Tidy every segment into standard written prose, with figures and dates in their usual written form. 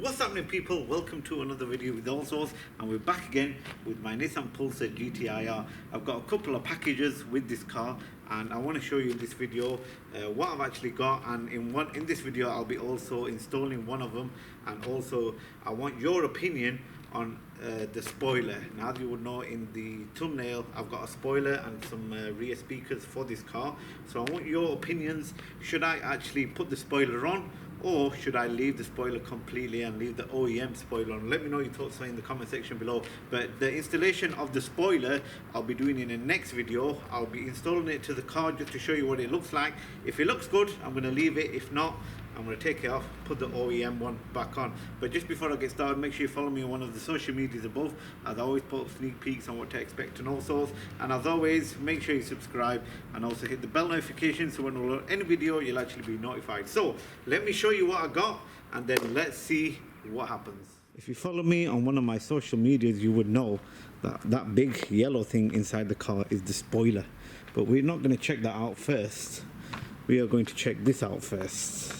What's happening, people? Welcome to another video with Allsortz, and we're back again with my Nissan Pulsar GTi-R. I've got a couple of packages with this car, and I want to show you in this video what I've actually got. And in this video I'll be also installing one of them, and also I want your opinion on the spoiler. Now, as you would know in the thumbnail, I've got a spoiler and some rear speakers for this car, so I want your opinions. Should I actually put the spoiler on, or should I leave the spoiler completely and leave the OEM spoiler on? Let me know your thoughts in the comment section below. But the installation of the spoiler I'll be doing in the next video. I'll be installing it to the car just to show you what it looks like. If it looks good, I'm going to leave it. If not, I'm going to take it off, put the OEM one back on. But just before I get started, make sure you follow me on one of the social medias above, as I always put sneak peeks on what to expect and all sorts. And as always, make sure you subscribe and also hit the bell notification, so when we upload any video you'll actually be notified. So let me show you what I got, and then let's see what happens. If you follow me on one of my social medias, you would know that that big yellow thing inside the car is the spoiler. But we're not going to check that out first. We are going to check this out first.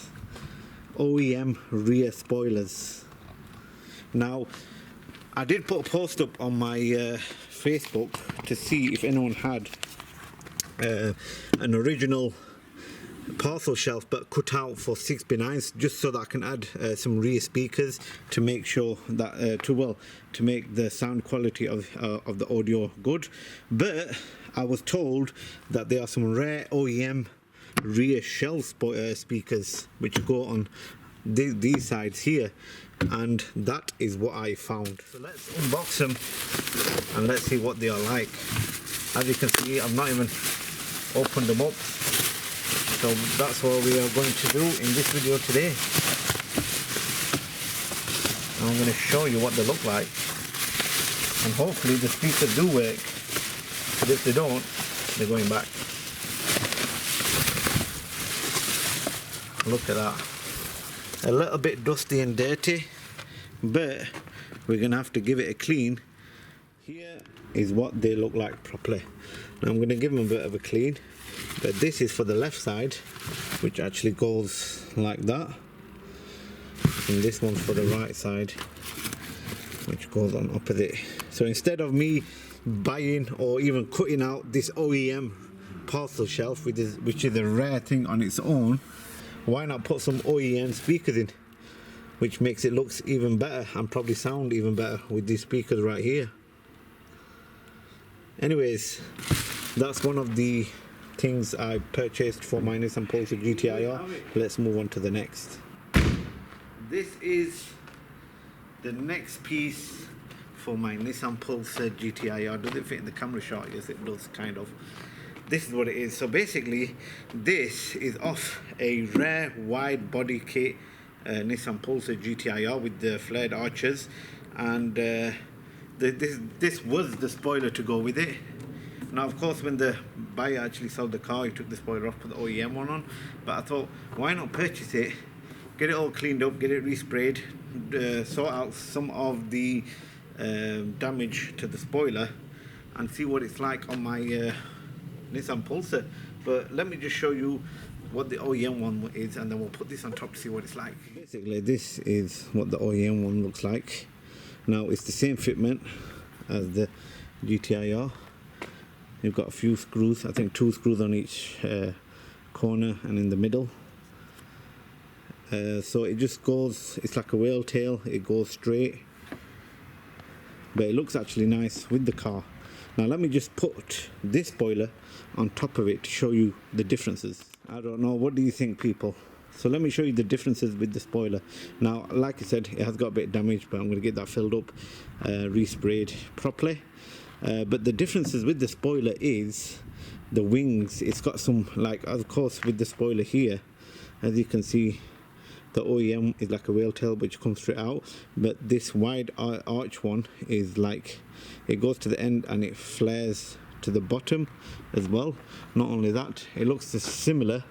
OEM rear spoilers. Now, I did put a post up on my Facebook to see if anyone had an original parcel shelf but cut out for 6x9s, just so that I can add some rear speakers to make sure that to make the sound quality of the audio good. But I was told that there are some rare OEM rear shelf speakers which go on these sides here, and that is what I found. So let's unbox them and let's see what they are like. As you can see, I've not even opened them up, so that's what we are going to do in this video today. I'm going to show you what they look like, and hopefully the speakers do work, but if they don't, they're going back. Look at that. A little bit dusty and dirty, but we're gonna have to give it a clean. Here is what they look like properly. Now I'm gonna give them a bit of a clean, but this is for the left side, which actually goes like that, and this one's for the right side, which goes on opposite. So instead of me buying or even cutting out this OEM parcel shelf, which is a rare thing on its own, why not put some OEM speakers in, which makes it look even better and probably sound even better with these speakers right here. Anyways, that's one of the things I purchased for my Nissan Pulsar GTi-R. Let's move on to the next. This is the next piece for my Nissan Pulsar GTi-R. Does it fit in the camera shot? Yes, it does, kind of. This is what it is. So basically, this is off a rare wide body kit Nissan Pulsar GTi-R with the flared arches, and this was the spoiler to go with it. Now, of course, when the buyer actually sold the car, he took the spoiler off, put the OEM one on. But I thought, why not purchase it, get it all cleaned up, get it resprayed, sort out some of the damage to the spoiler, and see what it's like on my Nissan Pulsar. But let me just show you what the OEM one is, and then we'll put this on top to see what it's like. Basically, this is what the OEM one looks like. Now, it's the same fitment as the GTi-R. You've got a few screws, I think 2 screws on each corner and in the middle. So it just goes, it's like a whale tail, it goes straight, but it looks actually nice with the car. Now let me just put this spoiler on top of it to show you the differences. I don't know, what do you think, people? So let me show you the differences with the spoiler. Now, like I said, it has got a bit of damage, but I'm going to get that filled up, resprayed properly. But the differences with the spoiler is the wings. It's got some, like, of course, with the spoiler here, as you can see, the OEM is like a whale tail which comes straight out, but this wide arch one is like, it goes to the end and it flares to the bottom as well. Not only that, it looks similar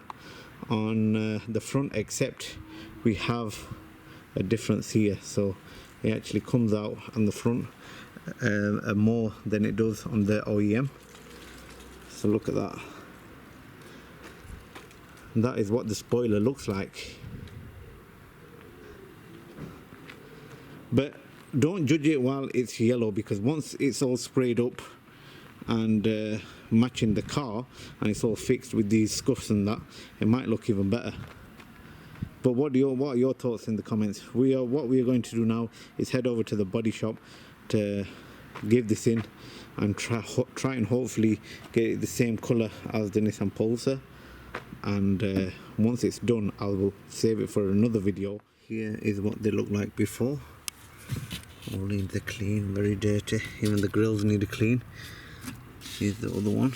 on the front, except we have a difference here. So it actually comes out on the front more than it does on the OEM. So look at that. That is what the spoiler looks like. but don't judge it while it's yellow, because once it's all sprayed up and matching the car and it's all fixed with these scuffs and that, it might look even better. But what are your thoughts in the comments? What we are going to do now is head over to the body shop to give this in and try and hopefully get it the same color as the Nissan Pulsar. And once it's done, I will save it for another video. Here is what they look like before. All needs a clean, very dirty. Even the grills need a clean. Here's the other one.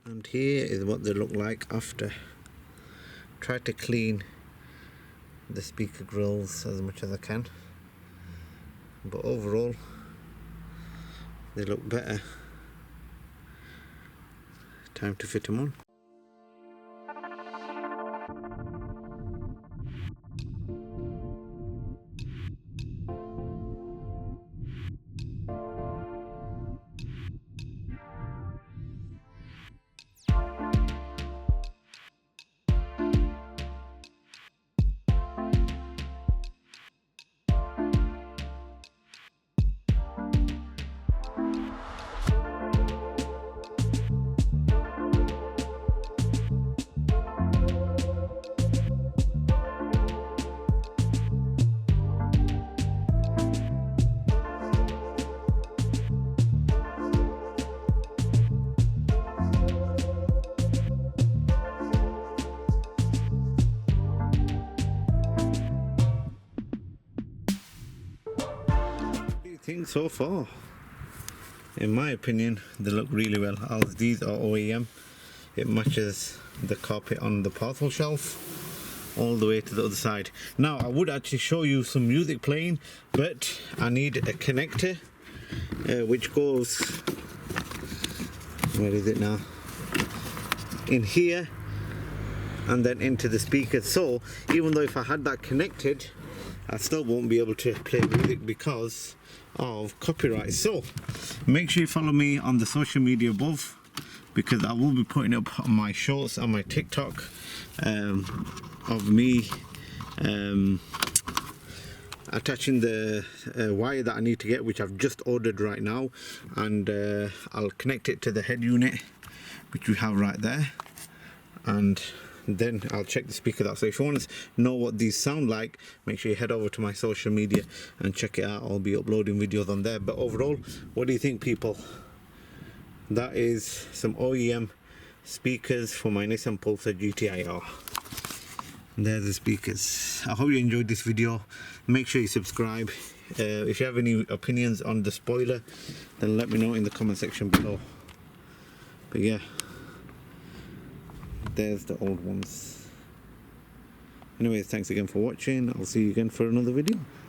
And here is what they look like after. Try to clean the speaker grills as much as I can, but overall they look better. Time to fit them on. Think so far, in my opinion, they look really well. As these are OEM, it matches the carpet on the parcel shelf all the way to the other side. Now I would actually show you some music playing, but I need a connector which goes, where is it now, in here and then into the speakers. So even though if I had that connected, I still won't be able to play music because of copyright. So make sure you follow me on the social media above, because I will be putting up my shorts on my TikTok of me attaching the wire that I need to get, which I've just ordered right now, and I'll connect it to the head unit, which we have right there, and then I'll check the speaker out. So if you want to know what these sound like, make sure you head over to my social media and check it out. I'll be uploading videos on there. But overall, what do you think, people? That is some OEM speakers for my Nissan Pulsar GTi-R. There's the speakers. I hope you enjoyed this video. Make sure you subscribe. If you have any opinions on the spoiler, then let me know in the comment section below. But yeah, there's the old ones. Anyways, thanks again for watching. I'll see you again for another video.